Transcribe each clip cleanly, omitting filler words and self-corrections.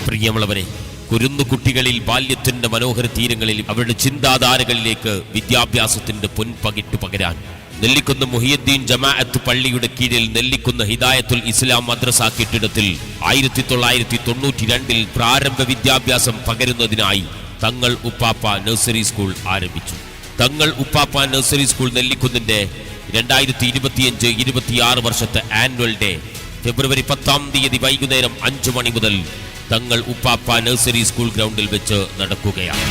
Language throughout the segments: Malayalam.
പ്രിയമുള്ളവരെ, കുരുന്നുകുട്ടികളിൽ ബാല്യത്തിന്റെ മനോഹര തീരങ്ങളിൽ അവരുടെ ചിന്താധാരകളിലേക്ക് വിദ്യാഭ്യാസത്തിന്റെ പൊൻപകിട്ട് പകരാൻ നെല്ലിക്കുന്ന് മുഹിയുദ്ദീൻ ജമാഅത്ത് പള്ളിയുടെ കീഴിൽ നെല്ലിക്കുന്ന് ഹിദായത്തുൽ ഇസ്ലാം മദ്രസ കെട്ടിടത്തിൽ 1992 പ്രാരംഭ വിദ്യാഭ്യാസം പകരുന്നതിനായി തങ്ങൾ ഉപ്പാപ്പ നഴ്സറി സ്കൂൾ ആരംഭിച്ചു. തങ്ങൾ ഉപ്പാപ്പ നഴ്സറി സ്കൂൾ നെല്ലിക്കുന്നിന്റെ 2025-26 വർഷത്തെ ആനുവൽ ഡേ ഫെബ്രുവരി 10 വൈകുന്നേരം 5 മണി മുതൽ തങ്ങൾ ഉപ്പാപ്പ നഴ്സറി സ്കൂൾ ഗ്രൗണ്ടിൽ വെച്ച് നടക്കുകയാണ്.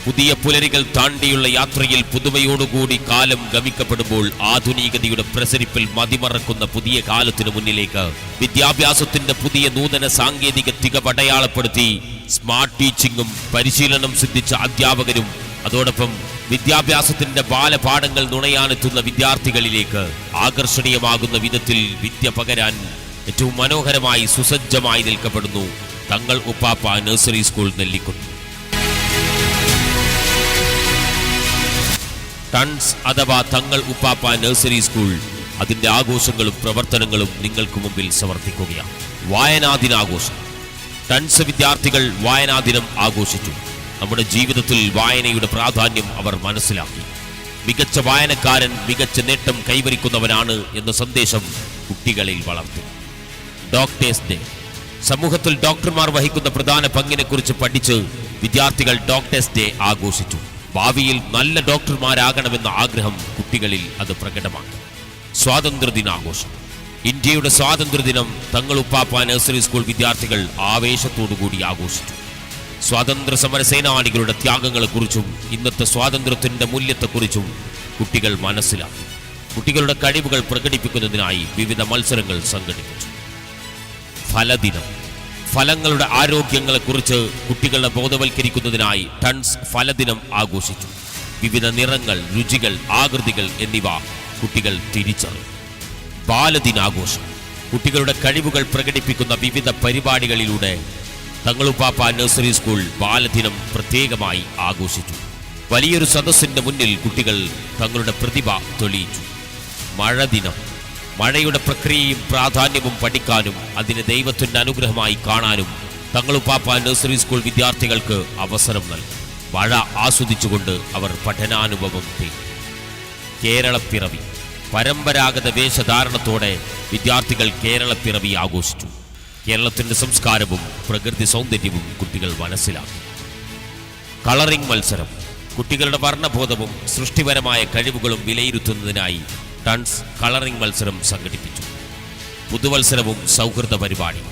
പുതിയ പുലരികൾ താണ്ടിയുള്ള യാത്രയിൽ പുതുമയോടുകൂടി കാലം ഗമിക്കപ്പെടുമ്പോൾ ആധുനികതയുടെ പ്രസരിപ്പിൽ മതിമറക്കുന്ന പുതിയ കാലത്തിനു മുന്നിലേക്ക് വിദ്യാഭ്യാസത്തിന്റെ പുതിയ നൂതന സാങ്കേതിക തികവടയാളപ്പെടുത്തി സ്മാർട്ട് ടീച്ചിങ്ങും പരിശീലനം സിദ്ധിച്ച അധ്യാപകരും അതോടൊപ്പം വിദ്യാഭ്യാസത്തിന്റെ ബാലപാഠങ്ങൾ നുണയാനെത്തുന്ന വിദ്യാർത്ഥികളിലേക്ക് ആകർഷണീയമാകുന്ന വിധത്തിൽ വിദ്യ പകരാൻ ഏറ്റവും മനോഹരമായി സുസജ്ജമായി നിൽക്കപ്പെടുന്നു തങ്ങൾ ഉപ്പാപ്പ നഴ്സറി സ്കൂൾ നെല്ലിക്കുന്ന്. ടൺസ് അഥവാ തങ്ങൾ ഉപ്പാപ്പ നഴ്സറി സ്കൂൾ അതിന്റെ ആഘോഷങ്ങളും പ്രവർത്തനങ്ങളും നിങ്ങൾക്ക് മുമ്പിൽ സമർപ്പിക്കുകയാണ്. വായനാദിനാഘോഷം. ടൺസ് വിദ്യാർത്ഥികൾ വായനാദിനം ആഘോഷിച്ചു. നമ്മുടെ ജീവിതത്തിൽ വായനയുടെ പ്രാധാന്യം അവർ മനസ്സിലാക്കി. മികച്ച വായനക്കാരൻ മികച്ച നേട്ടം കൈവരിക്കുന്നവനാണ് എന്ന സന്ദേശം കുട്ടികളിൽ വളർത്തി. Doctors day. സമൂഹത്തിൽ ഡോക്ടർമാർ വഹിക്കുന്ന പ്രധാന പങ്കിനെക്കുറിച്ച് പഠിച്ച് വിദ്യാർത്ഥികൾ ഡോക്ടേഴ്സ് ഡേ ആഘോഷിച്ചു. ഭാവിയിൽ നല്ല ഡോക്ടർമാരാകണമെന്ന ആഗ്രഹം കുട്ടികളിൽ അത് പ്രകടമാക്കി. സ്വാതന്ത്ര്യദിനാഘോഷം. ഇന്ത്യയുടെ സ്വാതന്ത്ര്യദിനം തങ്ങൾ ഉപ്പാപ്പ നഴ്സറി സ്കൂൾ വിദ്യാർത്ഥികൾ ആവേശത്തോടുകൂടി ആഘോഷിച്ചു. സ്വാതന്ത്ര്യ സമര സേനാനികളുടെ ത്യാഗങ്ങളെക്കുറിച്ചും ഇന്നത്തെ സ്വാതന്ത്ര്യത്തിന്റെ മൂല്യത്തെക്കുറിച്ചും കുട്ടികൾ മനസ്സിലാക്കി. കുട്ടികളുടെ കഴിവുകൾ പ്രകടിപ്പിക്കുന്നതിനായി വിവിധ മത്സരങ്ങൾ സംഘടിപ്പിച്ചു. ഫലദിനം. ഫലങ്ങളുടെ ആരോഗ്യങ്ങളെക്കുറിച്ച് കുട്ടികളെ ബോധവൽക്കരിക്കുന്നതിനായി ടൺസ് ഫലദിനം ആഘോഷിച്ചു. വിവിധ നിറങ്ങൾ, രുചികൾ, ആകൃതികൾ എന്നിവ കുട്ടികൾ തിരിച്ചറിഞ്ഞു. ബാലദിനാഘോഷം. കുട്ടികളുടെ കഴിവുകൾ പ്രകടിപ്പിക്കുന്ന വിവിധ പരിപാടികളിലൂടെ തങ്ങളുപ്പാപ്പ നഴ്സറി സ്കൂൾ ബാലദിനം പ്രത്യേകമായി ആഘോഷിച്ചു. വലിയൊരു സദസ്സിന്റെ മുന്നിൽ കുട്ടികൾ തങ്ങളുടെ പ്രതിഭ തെളിയിച്ചു. മഴദിനം. മഴയുടെ പ്രക്രിയയും പ്രാധാന്യവും പഠിക്കാനും അതിനെ ദൈവത്തിന്റെ അനുഗ്രഹമായി കാണാനും തങ്ങളുപ്പാപ്പ നഴ്സറി സ്കൂൾ വിദ്യാർത്ഥികൾക്ക് അവസരം നൽകി. മഴ ആസ്വദിച്ചുകൊണ്ട് അവർ പഠനാനുഭവം തേടി. കേരളപ്പിറവി. പരമ്പരാഗത വേഷധാരണത്തോടെ വിദ്യാർത്ഥികൾ കേരളപ്പിറവി ആഘോഷിച്ചു. കേരളത്തിന്റെ സംസ്കാരവും പ്രകൃതി സൗന്ദര്യവും കുട്ടികൾ മനസ്സിലാക്കി. കളറിംഗ് മത്സരം. കുട്ടികളുടെ വർണ്ണബോധവും സൃഷ്ടിപരമായ കഴിവുകളും വിലയിരുത്തുന്നതിനായി ടൺസ് കളറിംഗ് മത്സരം സംഘടിപ്പിച്ചു. പുതുവത്സരവും സൗഹൃദ പരിപാടി.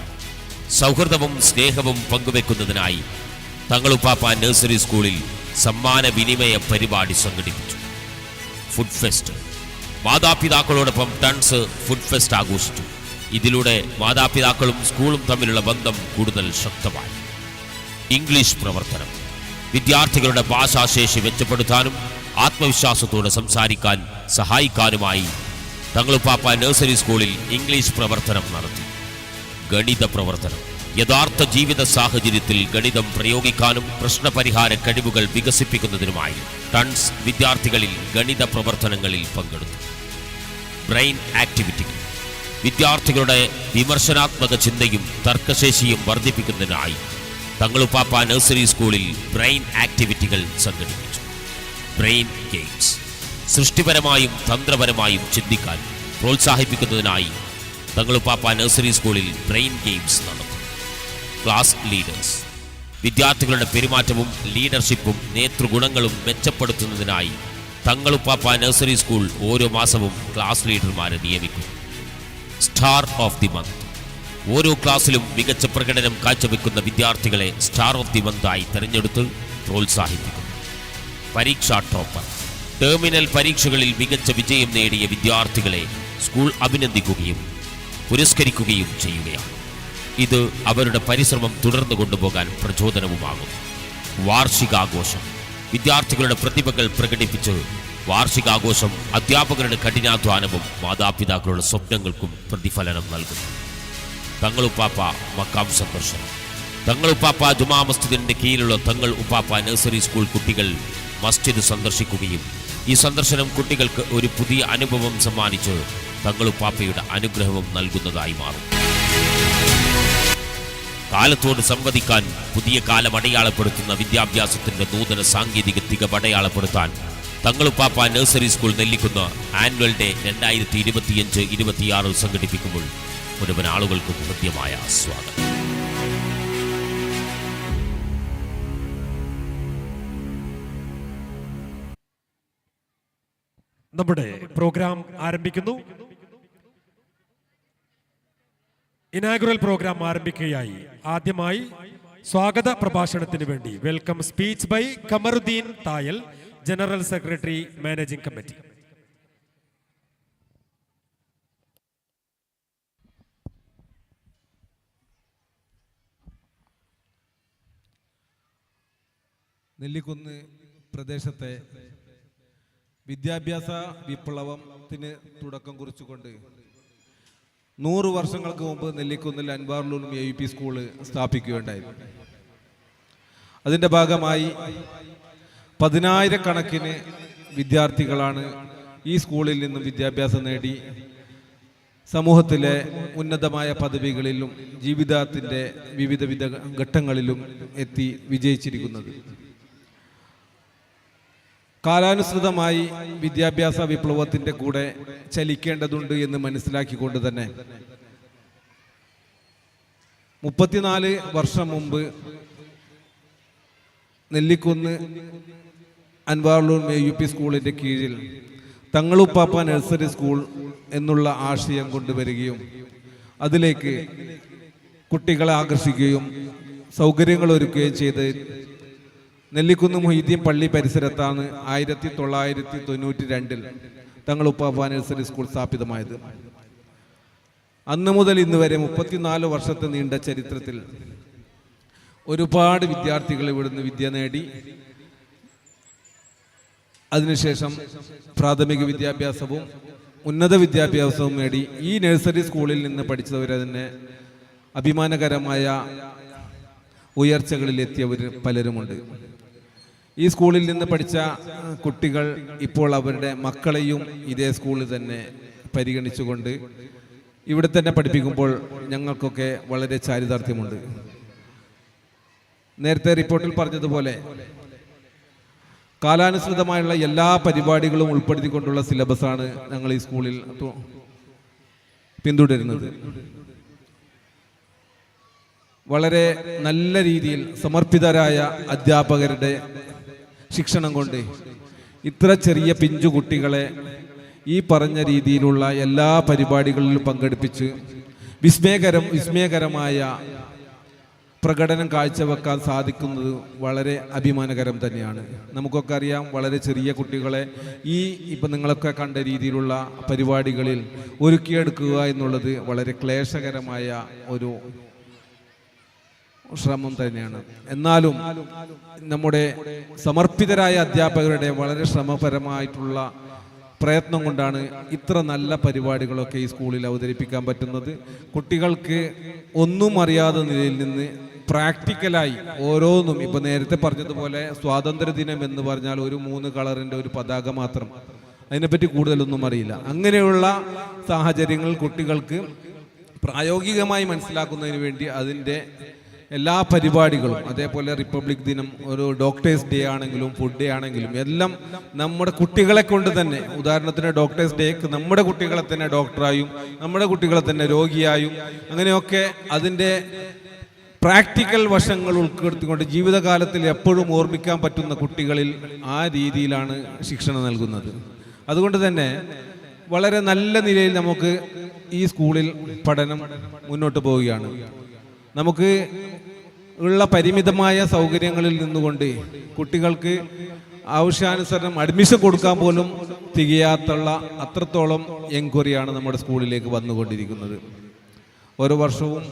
സൗഹൃദവും സ്നേഹവും പങ്കുവെക്കുന്നതിനായി തങ്ങളുപ്പാപ്പ നഴ്സറി സ്കൂളിൽ സമ്മാന വിനിമയ പരിപാടി സംഘടിപ്പിച്ചു. Food fest. മാതാപിതാക്കളോടൊപ്പം ടൺസ് ഫുഡ് ഫെസ്റ്റ് ആഘോഷിച്ചു. ഇതിലൂടെ മാതാപിതാക്കളും സ്കൂളും തമ്മിലുള്ള ബന്ധം കൂടുതൽ ശക്തമായി. ഇംഗ്ലീഷ് പ്രവർത്തനം. വിദ്യാർത്ഥികളുടെ ഭാഷാശേഷി മെച്ചപ്പെടുത്താനും ആത്മവിശ്വാസത്തോടെ സംസാരിക്കാൻ സഹായിക്കാനുമായി തങ്ങളുപ്പാപ്പ നഴ്സറി സ്കൂളിൽ ഇംഗ്ലീഷ് പ്രവർത്തനം നടത്തി. ഗണിത പ്രവർത്തനം. യഥാർത്ഥ ജീവിത സാഹചര്യത്തിൽ ഗണിതം പ്രയോഗിക്കാനും പ്രശ്നപരിഹാര കഴിവുകൾ വികസിപ്പിക്കുന്നതിനുമായി ടൺസ് വിദ്യാർത്ഥികളിൽ ഗണിത പ്രവർത്തനങ്ങളിൽ പങ്കെടുത്തു. ബ്രെയിൻ ആക്ടിവിറ്റികൾ. വിദ്യാർത്ഥികളുടെ വിമർശനാത്മക ചിന്തയും തർക്കശേഷിയും വർദ്ധിപ്പിക്കുന്നതിനായി തങ്ങളുപ്പാപ്പ നഴ്സറി സ്കൂളിൽ ബ്രെയിൻ ആക്ടിവിറ്റികൾ സംഘടിപ്പിച്ചു. Brain games. സൃഷ്ടിപരമായും തന്ത്രപരമായും ചിന്തിക്കാൻ പ്രോത്സാഹിപ്പിക്കുന്നതിനായി തങ്ങളുപ്പാപ്പ നഴ്സറി സ്കൂളിൽ ബ്രെയിൻ ഗെയിംസ് നടത്തി. Class leaders. വിദ്യാർത്ഥികളുടെ പെരുമാറ്റവും ലീഡർഷിപ്പും നേതൃഗുണങ്ങളും മെച്ചപ്പെടുത്തുന്നതിനായി തങ്ങളുപ്പാപ്പ നഴ്സറി സ്കൂൾ ഓരോ മാസവും ക്ലാസ് ലീഡർമാരെ നിയമിക്കും. Star of the month. ഓരോ ക്ലാസ്സിലും മികച്ച പ്രകടനം കാഴ്ചവെക്കുന്ന വിദ്യാർത്ഥികളെ സ്റ്റാർ ഓഫ് ദി മന്തായി തെരഞ്ഞെടുത്ത് പ്രോത്സാഹിപ്പിക്കും. പരീക്ഷാ ടോപ്പർ. ടെർമിനൽ പരീക്ഷകളിൽ മികച്ച വിജയം നേടിയ വിദ്യാർത്ഥികളെ സ്കൂൾ അഭിനന്ദിക്കുകയും പുരസ്കരിക്കുകയും ചെയ്യുകയാണ്. ഇത് അവരുടെ പരിശ്രമം തുടർന്നു കൊണ്ടുപോകാൻ പ്രചോദനവുമാകും. വാർഷികാഘോഷം. വിദ്യാർത്ഥികളുടെ പ്രതിഭകൾ പ്രകടിപ്പിച്ച് വാർഷികാഘോഷം അധ്യാപകരുടെ കഠിനാധ്വാനവും മാതാപിതാക്കളുടെ സ്വപ്നങ്ങൾക്കും പ്രതിഫലനം നൽകുന്നു. തങ്ങളുപ്പാപ്പ മക്കാം സന്ദർശനം. തങ്ങളുപ്പാപ്പ ജുമാ മസ്ജിദിന്റെ കീഴിലുള്ള തങ്ങൾ ഉപ്പാപ്പ നഴ്സറി സ്കൂൾ കുട്ടികൾ മസ്ജിദ് സന്ദർശിക്കുകയും ഈ സന്ദർശനം കുട്ടികൾക്ക് ഒരു പുതിയ അനുഭവം സമ്മാനിച്ച് തങ്ങളുപ്പാപ്പയുടെ അനുഗ്രഹവും നൽകുന്നതായി മാറും. കാലത്തോട് സംവദിക്കാൻ പുതിയ കാലം അടയാളപ്പെടുത്തുന്ന വിദ്യാഭ്യാസത്തിന്റെ നൂതന സാങ്കേതിക തികവ് അടയാളപ്പെടുത്താൻ തങ്ങളുപ്പാപ്പ nursery school Nellikunnu annual day 2025-26 സംഘടിപ്പിക്കുമ്പോൾ മുഴുവൻ ആളുകൾക്കും ഹൃദ്യമായ സ്വാഗതം. നമ്മുടെ പ്രോഗ്രാം ആരംഭിക്കുന്നു. ഇനാഗുറൽ പ്രോഗ്രാം ആരംഭിക്കുകയായി ആദ്യമായി സ്വാഗത പ്രഭാഷണത്തിന് വേണ്ടി welcome speech by Kamaruddin Thayal, general secretary, managing committee. Nellikunnu പ്രദേശത്തെ വിദ്യാഭ്യാസ വിപ്ലവത്തിന് തുടക്കം കുറിച്ചുകൊണ്ട് 100 വർഷങ്ങൾക്ക് മുമ്പ് നെല്ലിക്കുന്നിൽ അൻവാറുൽ ഉലൂം AUP സ്കൂള് സ്ഥാപിക്കുകയുണ്ടായിരുന്നു. അതിൻ്റെ ഭാഗമായി 10,000-കണക്കിന് വിദ്യാർത്ഥികളാണ് ഈ സ്കൂളിൽ നിന്നും വിദ്യാഭ്യാസം നേടി സമൂഹത്തിലെ ഉന്നതമായ പദവികളിലും ജീവിതത്തിൻ്റെ വിവിധ ഘട്ടങ്ങളിലും എത്തി വിജയിച്ചിരിക്കുന്നത്. കാലാനുസൃതമായി വിദ്യാഭ്യാസ വിപ്ലവത്തിൻ്റെ കൂടെ ചലിക്കേണ്ടതുണ്ട് എന്ന് മനസ്സിലാക്കിക്കൊണ്ട് തന്നെ 34 വർഷം മുമ്പ് നെല്ലിക്കുന്ന് അൻവാറുൽ ഉലൂം AUP സ്കൂളിൻ്റെ കീഴിൽ തങ്ങളുപ്പാപ്പ നഴ്സറി സ്കൂൾ എന്നുള്ള ആശയം കൊണ്ടുവരികയും അതിലേക്ക് കുട്ടികളെ ആകർഷിക്കുകയും സൗകര്യങ്ങൾ ഒരുക്കുകയും ചെയ്ത് നെല്ലിക്കുന്ന് മൊഹീദ്ദീൻ പള്ളി പരിസരത്താണ് 1992 തങ്ങളുപ്പാപ്പ നഴ്സറി സ്കൂൾ സ്ഥാപിതമായത്. അന്ന് മുതൽ ഇന്ന് വരെ 34 വർഷത്തെ നീണ്ട ചരിത്രത്തിൽ ഒരുപാട് വിദ്യാർത്ഥികൾ ഇവിടുന്ന് വിദ്യ നേടി അതിനുശേഷം പ്രാഥമിക വിദ്യാഭ്യാസവും ഉന്നത വിദ്യാഭ്യാസവും നേടി ഈ നഴ്സറി സ്കൂളിൽ നിന്ന് പഠിച്ചവരെ തന്നെ അഭിമാനകരമായ ഉയർച്ചകളിലെത്തിയവർ പലരുമുണ്ട്. ഈ സ്കൂളിൽ നിന്ന് പഠിച്ച കുട്ടികൾ ഇപ്പോൾ അവരുടെ മക്കളെയും ഇതേ സ്കൂളിൽ തന്നെ പരിഗണിച്ചുകൊണ്ട് ഇവിടെ തന്നെ പഠിപ്പിക്കുമ്പോൾ ഞങ്ങൾക്കൊക്കെ വളരെ ചാരിതാർത്ഥ്യമുണ്ട്. നേരത്തെ റിപ്പോർട്ടിൽ പറഞ്ഞതുപോലെ കാലാനുസൃതമായുള്ള എല്ലാ പരിപാടികളും ഉൾപ്പെടുത്തിക്കൊണ്ടുള്ള സിലബസാണ് ഞങ്ങൾ ഈ സ്കൂളിൽ പിന്തുടരുന്നത്. വളരെ നല്ല രീതിയിൽ സമർപ്പിതരായ അധ്യാപകരുടെ ശിക്ഷണം കൊണ്ട് ഇത്ര ചെറിയ പിഞ്ചു കുട്ടികളെ ഈ പറഞ്ഞ രീതിയിലുള്ള എല്ലാ പരിപാടികളിലും പങ്കെടുപ്പിച്ച് വിസ്മയകരമായ പ്രകടനം കാഴ്ചവെക്കാൻ സാധിക്കുന്നത് വളരെ അഭിമാനകരം തന്നെയാണ്. നമുക്കൊക്കെ അറിയാം, വളരെ ചെറിയ കുട്ടികളെ ഇപ്പം നിങ്ങളൊക്കെ കണ്ട രീതിയിലുള്ള പരിപാടികളിൽ ഒരുക്കിയെടുക്കുക എന്നുള്ളത് വളരെ ക്ലേശകരമായ ഒരു ശ്രമം തന്നെയാണ്. എന്നാലും നമ്മുടെ സമർപ്പിതരായ അധ്യാപകരുടെ വളരെ ശ്രമപരമായിട്ടുള്ള പ്രയത്നം കൊണ്ടാണ് ഇത്ര നല്ല പരിപാടികളൊക്കെ ഈ സ്കൂളിൽ അവതരിപ്പിക്കാൻ പറ്റുന്നത്. കുട്ടികൾക്ക് ഒന്നും അറിയാത്ത നിലയിൽ നിന്ന് പ്രാക്ടിക്കലായി ഓരോന്നും, ഇപ്പൊ നേരത്തെ പറഞ്ഞതുപോലെ സ്വാതന്ത്ര്യദിനം എന്ന് പറഞ്ഞാൽ ഒരു 3 കളറിന്റെ ഒരു പതാക മാത്രം, അതിനെപ്പറ്റി കൂടുതലൊന്നും അറിയില്ല. അങ്ങനെയുള്ള സാഹചര്യങ്ങൾ കുട്ടികൾക്ക് പ്രായോഗികമായി മനസ്സിലാക്കുന്നതിന് വേണ്ടി അതിൻ്റെ എല്ലാ പരിപാടികളും, അതേപോലെ റിപ്പബ്ലിക് ദിനം, ഒരു ഡോക്ടേഴ്സ് ഡേ ആണെങ്കിലും ഫുഡ് ഡേ ആണെങ്കിലും എല്ലാം നമ്മുടെ കുട്ടികളെ കൊണ്ട് തന്നെ, ഉദാഹരണത്തിന് ഡോക്ടേഴ്സ് ഡേക്ക് നമ്മുടെ കുട്ടികളെ തന്നെ ഡോക്ടറായും നമ്മുടെ കുട്ടികളെ തന്നെ രോഗിയായും അങ്ങനെയൊക്കെ അതിൻ്റെ പ്രാക്ടിക്കൽ വശങ്ങൾ ഉൾപ്പെടുത്തിക്കൊണ്ട് ജീവിതകാലത്തിൽ എപ്പോഴും ഓർമ്മിക്കാൻ പറ്റുന്ന കുട്ടികളിൽ ആ രീതിയിലാണ് ശിക്ഷണം നൽകുന്നത്. അതുകൊണ്ട് തന്നെ വളരെ നല്ല നിലയിൽ നമുക്ക് ഈ സ്കൂളിൽ പഠനം മുന്നോട്ട് പോവുകയാണ്. നമുക്ക് ഉള്ള പരിമിതമായ സൗകര്യങ്ങളിൽ നിന്നുകൊണ്ട് കുട്ടികൾക്ക് ആവശ്യാനുസരണം അഡ്മിഷൻ കൊടുക്കാൻ പോലും തികയാത്തുള്ള അത്രത്തോളം എൻക്വയറിയാണ് നമ്മുടെ സ്കൂളിലേക്ക് വന്നുകൊണ്ടിരിക്കുന്നത്. ഓരോ വർഷവും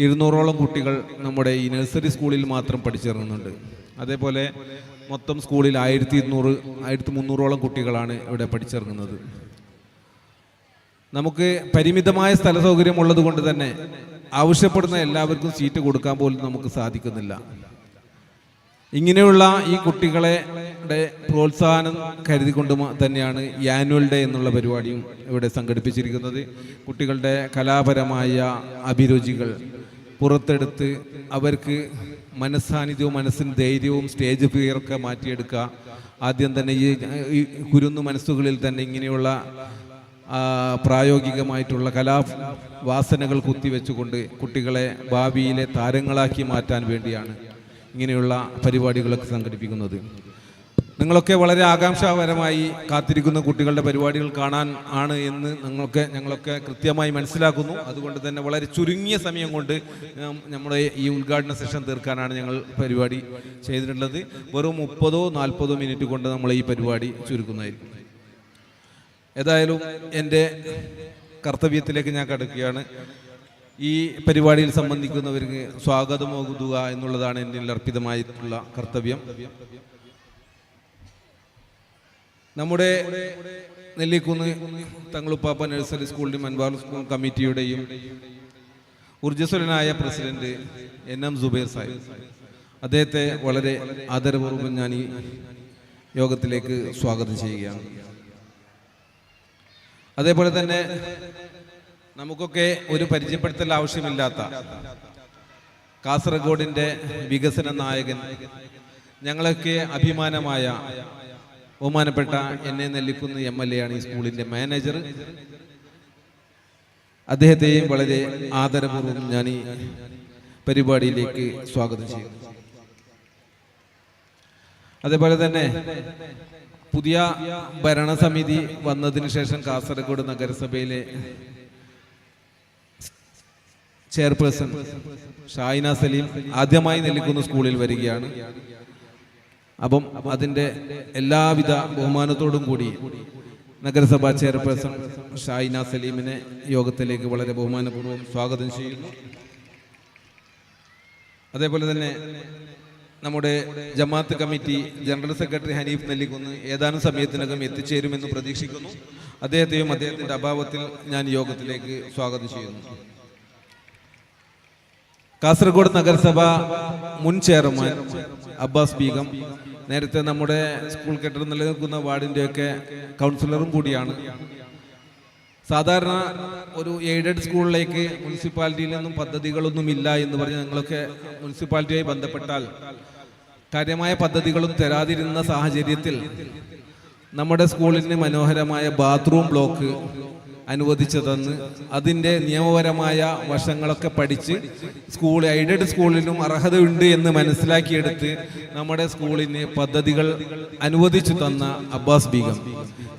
200ഓളം കുട്ടികൾ നമ്മുടെ ഈ നഴ്സറി സ്കൂളിൽ മാത്രം പഠിച്ചിറങ്ങുന്നുണ്ട്. അതേപോലെ മൊത്തം സ്കൂളിൽ 1200-1300ഓളം കുട്ടികളാണ് ഇവിടെ പഠിച്ചിറങ്ങുന്നത്. നമുക്ക് പരിമിതമായ സ്ഥല സൗകര്യം ഉള്ളത് കൊണ്ട് തന്നെ ആവശ്യപ്പെടുന്ന എല്ലാവർക്കും സീറ്റ് കൊടുക്കാൻ പോലും നമുക്ക് സാധിക്കുന്നില്ല. ഇങ്ങനെയുള്ള ഈ കുട്ടികളെ പ്രോത്സാഹനം കരുതിക്കൊണ്ട് തന്നെയാണ് ഈ ആനുവൽ ഡേ എന്നുള്ള പരിപാടിയും ഇവിടെ സംഘടിപ്പിച്ചിരിക്കുന്നത്. കുട്ടികളുടെ കലാപരമായ അഭിരുചികൾ പുറത്തെടുത്ത് അവർക്ക് മനസ്സാന്നിധ്യവും മനസ്സിന് ധൈര്യവും സ്റ്റേജ് ഫിയറൊക്കെ മാറ്റിയെടുക്കുക. ആദ്യം തന്നെ ഈ കുരുന്നു മനസ്സുകളിൽ തന്നെ ഇങ്ങനെയുള്ള പ്രായോഗികമായിട്ടുള്ള കലാവാസനകൾ കുത്തിവെച്ചുകൊണ്ട് കുട്ടികളെ ഭാവിയിലെ താരങ്ങളാക്കി മാറ്റാൻ വേണ്ടിയാണ് ഇങ്ങനെയുള്ള പരിപാടികളൊക്കെ സംഘടിപ്പിക്കുന്നത്. നിങ്ങളൊക്കെ വളരെ ആകാംക്ഷാപരമായി കാത്തിരിക്കുന്ന കുട്ടികളുടെ പരിപാടികൾ കാണാൻ ആണ് എന്ന് ഞങ്ങളൊക്കെ കൃത്യമായി മനസ്സിലാക്കുന്നു. അതുകൊണ്ട് തന്നെ വളരെ ചുരുങ്ങിയ സമയം കൊണ്ട് നമ്മുടെ ഈ ഉദ്ഘാടന സെഷൻ തീർക്കാനാണ് ഞങ്ങൾ പരിപാടി ചെയ്തിട്ടുള്ളത്. വെറും 30-40 മിനിറ്റ് കൊണ്ട് നമ്മൾ ഈ പരിപാടി ചുരുക്കുന്നതായിരിക്കും. ഏതായാലും എൻ്റെ കർത്തവ്യത്തിലേക്ക് ഞാൻ കടക്കുകയാണ്. ഈ പരിപാടിയിൽ സംബന്ധിക്കുന്നവർക്ക് സ്വാഗതം ഓതുക എന്നുള്ളതാണ് എന്നിൽ അർപ്പിതമായിട്ടുള്ള കർത്തവ്യം. നമ്മുടെ നെല്ലിക്കുന്ന് തങ്ങളുപ്പാപ്പ നഴ്സറി സ്കൂളിൻ്റെയും അൻവാർ സ്കൂൾ കമ്മിറ്റിയുടെയും ഊർജ്ജസ്വലനായ പ്രസിഡന്റ് NM സുബൈർ സാഹിബ്, അദ്ദേഹത്തെ വളരെ ആദരപൂർവ്വം ഞാൻ ഈ യോഗത്തിലേക്ക് സ്വാഗതം ചെയ്യുകയാണ്. അതേപോലെ തന്നെ നമുക്കൊക്കെ ഒരു പരിചയപ്പെടുത്തൽ ആവശ്യമില്ലാത്ത കാസർഗോഡിൻ്റെ വികസന നായകൻ, ഞങ്ങളൊക്കെ അഭിമാനമായ ബഹുമാനപ്പെട്ട എന്നെ നെല്ലിക്കുന്ന് MLA ആണ് ഈ സ്കൂളിൻ്റെ മാനേജർ. അദ്ദേഹത്തെയും വളരെ ആദരപൂർവ്വം ഞാൻ ഈ പരിപാടിയിലേക്ക് സ്വാഗതം ചെയ്യുന്നു. അതേപോലെ തന്നെ പുതിയ ഭരണസമിതി വന്നതിന് ശേഷം കാസർഗോഡ് നഗരസഭയിലെ ചെയർപേഴ്സൺ ഷായിന സലീം ആദ്യമായി നെല്ലിക്കുന്ന് സ്കൂളിൽ വരികയാണ്. അപ്പം അതിൻ്റെ എല്ലാവിധ ബഹുമാനത്തോടും കൂടി നഗരസഭാ ചെയർപേഴ്സൺ ഷായിന സലീമിനെ യോഗത്തിലേക്ക് വളരെ ബഹുമാനപൂർവ്വം സ്വാഗതം ചെയ്യുന്നു. അതേപോലെ തന്നെ നമ്മുടെ Jamaat committee general secretary Haneef Nellikunnu ഏതാനും സമയത്തിനകം എത്തിച്ചേരുമെന്ന് പ്രതീക്ഷിക്കുന്നു. അദ്ദേഹത്തെയും അദ്ദേഹത്തിൻ്റെ അഭാവത്തിൽ ഞാൻ യോഗത്തിലേക്ക് സ്വാഗതം ചെയ്യുന്നു. കാസർഗോഡ് നഗരസഭ മുൻ ചെയർമാൻ അബ്ബാസ് ബീഗം, നേരത്തെ നമ്മുടെ സ്കൂൾ കെട്ടിടം നിലനിൽക്കുന്ന വാർഡിൻ്റെയൊക്കെ കൗൺസിലറും കൂടിയാണ്. സാധാരണ ഒരു എയ്ഡഡ് സ്കൂളിലേക്ക് മുനിസിപ്പാലിറ്റിയിൽ നിന്നും പദ്ധതികളൊന്നും ഇല്ല എന്ന് പറഞ്ഞ് ഞങ്ങളൊക്കെ മുനിസിപ്പാലിറ്റിയുമായി ബന്ധപ്പെട്ടാൽ കാര്യമായ പദ്ധതികളും തരാതിരുന്ന സാഹചര്യത്തിൽ നമ്മുടെ സ്കൂളിന് മനോഹരമായ ബാത്റൂം ബ്ലോക്ക് അനുവദിച്ചതെന്ന് അതിൻ്റെ നിയമപരമായ വശങ്ങളൊക്കെ പഠിച്ച് എയ്ഡഡ് സ്കൂളിനും അർഹതയുണ്ട് എന്ന് മനസ്സിലാക്കിയെടുത്ത് നമ്മുടെ സ്കൂളിന് പദ്ധതികൾ അനുവദിച്ചു തന്ന അബ്ബാസ് ബീഗം,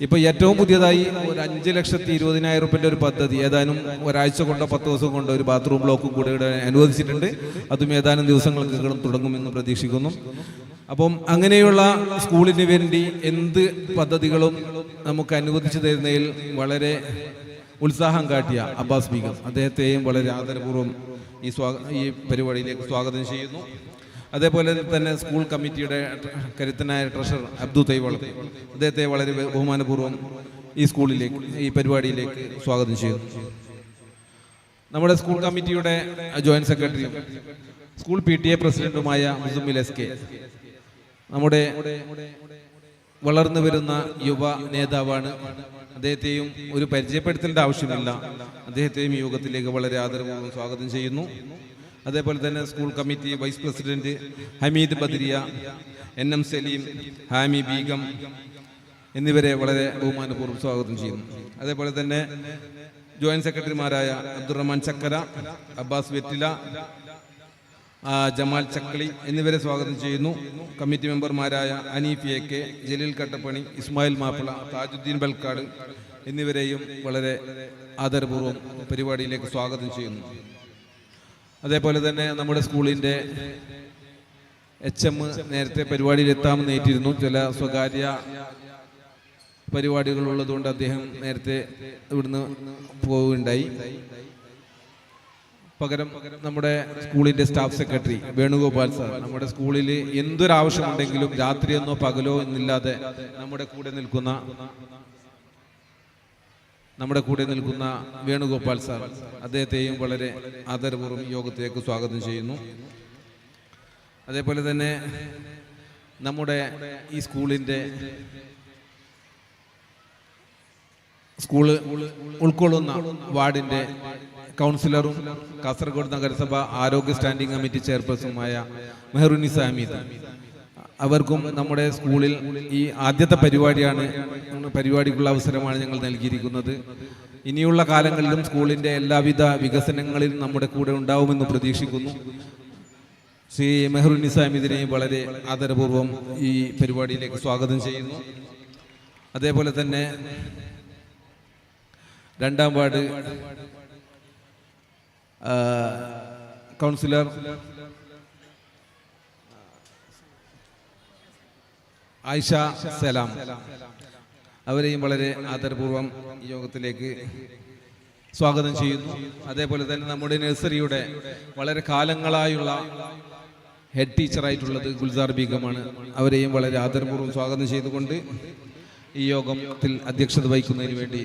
ഇപ്പോൾ ഏറ്റവും പുതിയതായി ഒരു 5,20,000 രൂപയുടെ ഒരു പദ്ധതി ഏതാനും ഒരാഴ്ച കൊണ്ടോ 10 ദിവസം കൊണ്ടോ ഒരു ബാത്റൂം ബ്ലോക്കും കൂടെ അനുവദിച്ചിട്ടുണ്ട്. അതും ഏതാനും ദിവസങ്ങൾക്ക് തുടങ്ങുമെന്ന് പ്രതീക്ഷിക്കുന്നു. അപ്പം അങ്ങനെയുള്ള സ്കൂളിന് വേണ്ടി എന്ത് പദ്ധതികളും നമുക്ക് അനുവദിച്ചു തരുന്നതിൽ വളരെ ഉത്സാഹം കാട്ടിയ അബ്ബാസ് ബീഗം, അദ്ദേഹത്തെയും വളരെ ആദരപൂർവ്വം ഈ പരിപാടിയിലേക്ക് സ്വാഗതം ചെയ്യുന്നു. അതേപോലെ തന്നെ സ്കൂൾ കമ്മിറ്റിയുടെ കരുത്തനായ ട്രഷറർ അബ്ദു തൈവളത്ത്, അദ്ദേഹത്തെ വളരെ ബഹുമാനപൂർവ്വം ഈ പരിപാടിയിലേക്ക് സ്വാഗതം ചെയ്യുന്നു. നമ്മുടെ സ്കൂൾ കമ്മിറ്റിയുടെ ജോയിന്റ് സെക്രട്ടറിയും സ്കൂൾ PTA പ്രസിഡന്റുമായ മുസമ്മിൽ SK, നമ്മുടെ വളർന്നു വരുന്ന യുവ നേതാവാണ്. അദ്ദേഹത്തെയും ഒരു പരിചയപ്പെടുത്തേണ്ട ആവശ്യമില്ല. അദ്ദേഹത്തെയും ഈ യോഗത്തിലേക്ക് വളരെ ആദരപൂർവ്വം സ്വാഗതം ചെയ്യുന്നു. അതേപോലെ തന്നെ school committee vice president Hameed Badariya, NM Saleem, Hami Begum എന്നിവരെ വളരെ ബഹുമാനപൂർവ്വം സ്വാഗതം ചെയ്യുന്നു. അതേപോലെ തന്നെ ജോയിന്റ് സെക്രട്ടറിമാരായ അബ്ദുറഹ്മാൻ ചക്കര, അബ്ബാസ് വെറ്റില, ജമാൽ ചക്കളി എന്നിവരെ സ്വാഗതം ചെയ്യുന്നു. കമ്മിറ്റി മെമ്പർമാരായ അനീഫ് AK, ജലീൽ കട്ടപ്പണി, ഇസ്മായിൽ മാപ്പിള, താജുദ്ദീൻ ബൽക്കാട് എന്നിവരെയും വളരെ ആദരപൂർവ്വം പരിപാടിയിലേക്ക് സ്വാഗതം ചെയ്യുന്നു. അതേപോലെ തന്നെ നമ്മുടെ സ്കൂളിൻ്റെ HM നേരത്തെ പരിപാടിയിൽ എത്താമെന്ന് ഏറ്റിരുന്നു. ചില സ്വകാര്യ പരിപാടികൾ ഉള്ളതുകൊണ്ട് അദ്ദേഹം നേരത്തെ ഇവിടുന്ന് പോവുകയുണ്ടായി. പകരം നമ്മുടെ സ്കൂളിൻ്റെ സ്റ്റാഫ് സെക്രട്ടറി വേണുഗോപാൽ സാർ, നമ്മുടെ സ്കൂളിൽ എന്തൊരാവശ്യമുണ്ടെങ്കിലും രാത്രിയെന്നോ പകലോ എന്നില്ലാതെ നമ്മുടെ കൂടെ നിൽക്കുന്ന വേണുഗോപാൽ സാർ, അദ്ദേഹത്തെയും വളരെ ആദരപൂർവ്വം യോഗത്തിലേക്ക് സ്വാഗതം ചെയ്യുന്നു. അതേപോലെ തന്നെ നമ്മുടെ ഈ സ്കൂൾ ഉൾക്കൊള്ളുന്ന വാർഡിൻ്റെ കൗൺസിലറും കാസർഗോഡ് നഗരസഭ ആരോഗ്യ സ്റ്റാൻഡിംഗ് കമ്മിറ്റി ചെയർപേഴ്സണുമായ മെഹറുനിസ ഹമീദ്, അവർക്കും നമ്മുടെ സ്കൂളിൽ ഈ ആദ്യത്തെ പരിപാടിക്കുള്ള അവസരമാണ് ഞങ്ങൾ നൽകിയിരിക്കുന്നത്. ഇനിയുള്ള കാലങ്ങളിലും സ്കൂളിൻ്റെ എല്ലാവിധ വികസനങ്ങളിലും നമ്മുടെ കൂടെ ഉണ്ടാവുമെന്ന് പ്രതീക്ഷിക്കുന്നു. ശ്രീ മെഹറുനിസ ഹമീദിനെയും വളരെ ആദരപൂർവ്വം ഈ പരിപാടിയിലേക്ക് സ്വാഗതം ചെയ്യുന്നു. അതേപോലെ തന്നെ രണ്ടാം വാർഡ് കൗൺസിലർ ആയിഷ സലാം, അവരെയും വളരെ ആദരപൂർവ്വം ഈ യോഗത്തിലേക്ക് സ്വാഗതം ചെയ്യുന്നു. അതേപോലെ തന്നെ നമ്മുടെ നഴ്സറിയുടെ വളരെ കാലങ്ങളായുള്ള ഹെഡ് ടീച്ചറായിട്ടുള്ളത് ഗുൽസാർ ബീഗമാണ്. അവരെയും വളരെ ആദരപൂർവ്വം സ്വാഗതം ചെയ്തുകൊണ്ട് ഈ യോഗത്തിൽ അധ്യക്ഷത വഹിക്കുന്നതിന് വേണ്ടി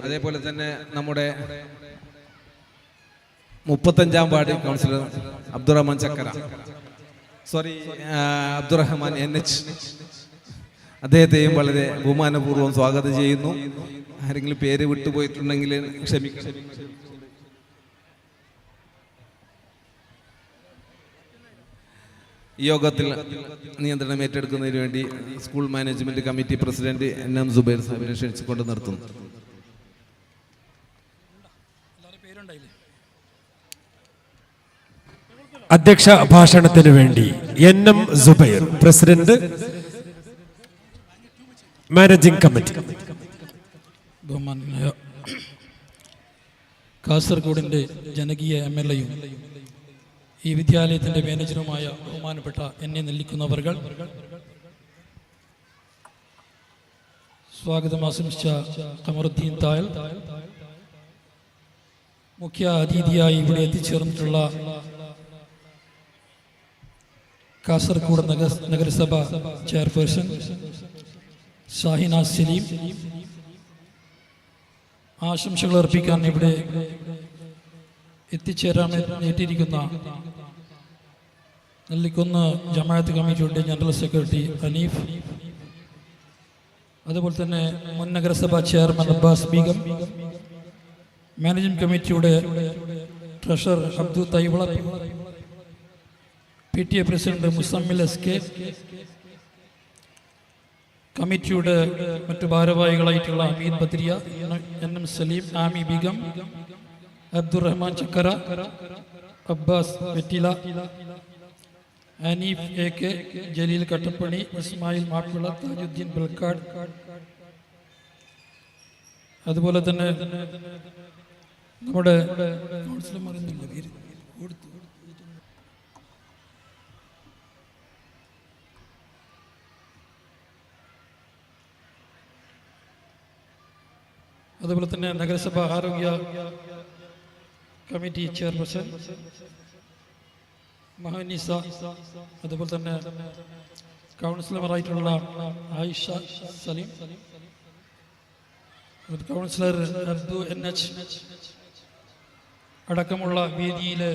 അതേപോലെ തന്നെ നമ്മുടെ 35-ാം വാർഡ് കൗൺസിലർ അബ്ദുറഹ്മാൻ ചക്കര, അബ്ദുറഹ്മാൻ NH, അദ്ദേഹത്തെയും വളരെ ബഹുമാനപൂർവ്വം സ്വാഗതം ചെയ്യുന്നു. ആരെങ്കിലും പേര് വിട്ടുപോയിട്ടുണ്ടെങ്കിൽ ക്ഷമിക്കണം. ഈ യോഗത്തിൽ നിയന്ത്രണം ഏറ്റെടുക്കുന്നതിന് വേണ്ടി school management committee president NM Zubair സാഹിബിനെ ക്ഷണിച്ചുകൊണ്ട് നിർത്തുന്നു. അധ്യക്ഷ ഭാഷണത്തിന് വേണ്ടി NM Zubair, president managing committee. ബഹുമാനായ കാസർഗോഡിൻ്റെ ജനകീയ MLA-യും ഈ വിദ്യാലയത്തിൻ്റെ മാനേജറുമായ ബഹുമാനപ്പെട്ട എന്നെ നെല്ലിക്കുന്നവർ, സ്വാഗതം ആശംസിച്ച ഖമറുദ്ദീൻ തായൽ, മുഖ്യ അതിഥിയായി ഇവിടെ എത്തിച്ചേർന്നിട്ടുള്ള കാസർഗോഡ് നഗരസഭ ചെയർപേഴ്സൺ ഷാഹിന സലീം, ആശംസകൾ അർപ്പിക്കാൻ ഇവിടെ എത്തിച്ചേരാൻ നേറ്റിയിരിക്കുന്ന നെല്ലിക്കുന്ന് ജമാഅത്ത് കമ്മിറ്റിയുടെ ജനറൽ സെക്രട്ടറി ഹനീഫ്, അതുപോലെ തന്നെ മുൻ നഗരസഭാ ചെയർമാൻ അബ്ബാസ് ബീഗം, മാനേജിംഗ് കമ്മിറ്റിയുടെ treasurer Abdu Thaivala, PTA president Muzammil SK, കമ്മിറ്റിയുടെ മറ്റു ഭാരവാഹികളായിട്ടുള്ള അമീദ് ബദ്രിയ, NM സലീം, ആമി ബീഗം, അബ്ദുറഹ്മാൻ ചക്കര, അബ്ബാസ് വെറ്റില, അനീഫ് AK, ജലീൽ കട്ടപ്പണി, ഇസ്മായിൽ മാപ്പിള, താജുദ്ദീൻ ബൽക്കാട്, അതുപോലെ തന്നെ നമ്മുടെ അതുപോലെ തന്നെ നഗരസഭ ആരോഗ്യ കമ്മിറ്റി ചെയർപേഴ്സൺ മഹനിസ, അതുപോലെ തന്നെ കൗൺസിലറായിട്ടുള്ള ആയിഷ സലീം, കൗൺസിലർ അബ്ദു NH അടക്കമുള്ള വേദിയിലെ